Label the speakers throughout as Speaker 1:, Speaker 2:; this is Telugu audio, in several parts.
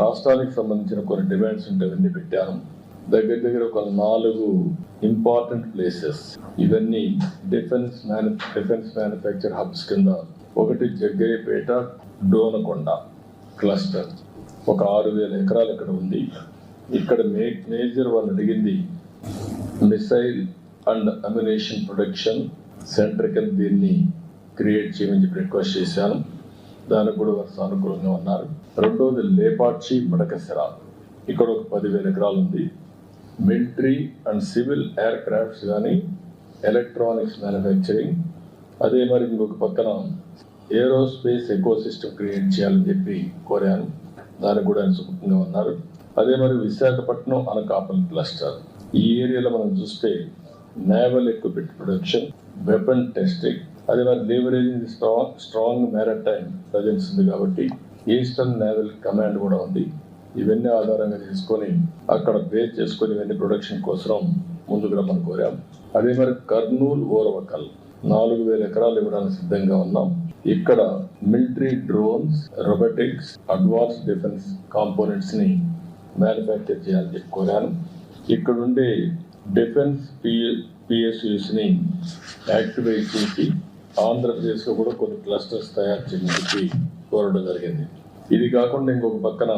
Speaker 1: రాష్ట్రానికి సంబంధించిన కొన్ని డిమాండ్స్ ఉంటే పెట్టాను. దగ్గర ఒక 4 ఇంపార్టెంట్ ప్లేసెస్. ఇవన్నీ డిఫెన్స్ మ్యానుఫ్యాక్చర్ హబ్స్ కింద. ఒకటి జగ్గయ్యపేట డోనకొండ క్లస్టర్, ఒక 6,000 ఎకరాలు ఇక్కడ ఉంది. ఇక్కడ మేజర్ వాళ్ళు అడిగింది missile and ammunition production centre కింద దీన్ని క్రియేట్ చేయమని చెప్పి రిక్వెస్ట్ చేశాను. దానికి కూడా వారు సానుకూలంగా ఉన్నారు. రెండోది లేపాక్షి మడకసిర, ఇక్కడ ఒక 10,000 ఎకరాలు ఉంది. Military and civil air crafts కానీ ఎలక్ట్రానిక్స్ మ్యానుఫ్యాక్చరింగ్, అదే మరి ఇంకొక పక్కన ఏరోస్పేస్ ఎకో సిస్టమ్ క్రియేట్ చేయాలని చెప్పి కోరాను. దానికి కూడా ఆయన సుఖంగా ఉన్నారు. అదే మరి విశాఖపట్నం అనకాపల్లి క్లస్టర్, ఈ ఏరియాలో మనం చూస్తే naval equipment production, weapon testing, అదే మరి లీవరేజింగ్ స్ట్రాంగ్ మ్యారిటైమ్ ప్రజెన్స్ ఉంది కాబట్టి ఈస్టర్న్ నేవల్ కమాండ్ కూడా ఉంది. ఇవన్నీ ఆధారంగా చేసుకొని అక్కడ బేస్ చేసుకొని ఇవన్నీ ప్రొడక్షన్ కోసం ముందుకు రమ్మని కోరాం. అదే మరి కర్నూలు ఓరవకల్ 4,000 ఎకరాలు ఇవ్వడానికి సిద్ధంగా ఉన్నాం. ఇక్కడ military drones, robotics, advance defence components ని మ్యానుఫ్యాక్చర్ చేయాలని చెప్పి కోరాను. ఇక్కడ ఉండే డిఫెన్స్ పిఎస్యూస్ ని యాక్టివేట్ చేసి ఆంధ్రప్రదేశ్ లో కూడా కొన్ని క్లస్టర్స్ తయారు చేయని చెప్పి కోరడం జరిగింది. ఇది కాకుండా ఇంకొక పక్కన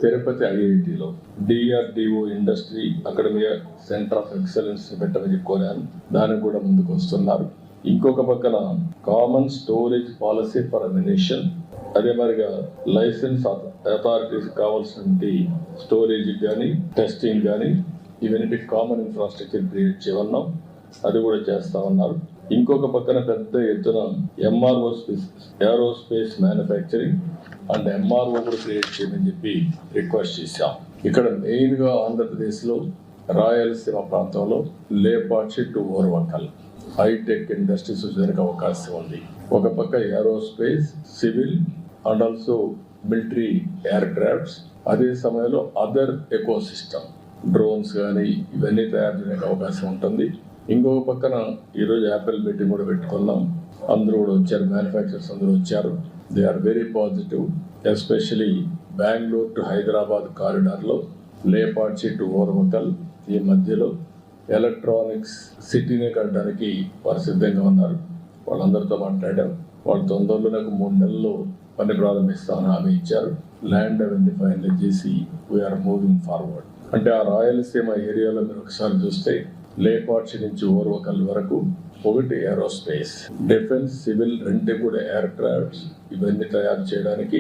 Speaker 1: తిరుపతి ఐఐటిలో DRDO industry academy centre of excellence పెట్టమని చెప్పి కోరాను. దానికి కూడా ముందుకు వస్తున్నారు. ఇంకొక పక్కన common storage policy for ammunition, అదే మరిగా లైసెన్స్ అథారిటీస్ కావాల్సినటువంటి స్టోరేజ్ కానీ టెస్టింగ్ కానీ ఇవన్నీ కామన్ ఇన్ఫ్రాస్ట్రక్చర్ క్రియేట్ చేయమన్నాం. అది కూడా చేస్తా ఉన్నారు. ఇంకొక పక్కన పెద్ద ఎత్తున ఏరోస్పేస్ మ్యానుఫ్యాక్చరింగ్ అండ్ ఎంఆర్ఓ కూడా క్రియేట్ చేయమని చెప్పి రిక్వెస్ట్ చేశాం. ఇక్కడ మెయిన్ గా ఆంధ్రప్రదేశ్ లో రాయలసీమ ప్రాంతంలో Lepakshi to Orvakal hitech industries వచ్చేందుకు అవకాశం ఉంది. ఒక పక్క aerospace, civil and also military air crafts, అదే సమయంలో అదర్ ఎకో సిస్టమ్ డ్రోన్స్ కానీ ఇవన్నీ తయారు చేయడానికి అవకాశం ఉంటుంది. ఇంకొక పక్కన ఈరోజు యాపిల్ మీటింగ్ కూడా పెట్టుకున్నాం. అందరూ కూడా వచ్చారు, మ్యానుఫ్యాక్చరర్స్ అందరూ వచ్చారు. They are very positive. Especially Bengaluru to Hyderabad కారిడార్లో లేపాక్షి టు ఓర్వకల్ ఈ మధ్యలో ఎలక్ట్రానిక్స్ సిటీనే కట్టడానికి వారు సిద్ధంగా ఉన్నారు. వాళ్ళందరితో మాట్లాడాం. వాళ్ళు తొందరలో నాకు 3 నెలల్లో పని ప్రారంభిస్తామని హామీ ఇచ్చారు. ల్యాండ్ అవన్నీ ఫైనల్ చేసి వీఆర్ మూవింగ్ ఫార్వర్డ్. అంటే ఆ రాయలసీమ ఏరియాలో మీరు ఒకసారి చూస్తే లేపాక్షి నుంచి ఓర్వకల్ వరకు ఒకటి ఏరోస్పేస్, డిఫెన్స్, సివిల్, 2 కూడా ఎయిర్ క్రాఫ్ట్స్ ఇవన్నీ తయారు చేయడానికి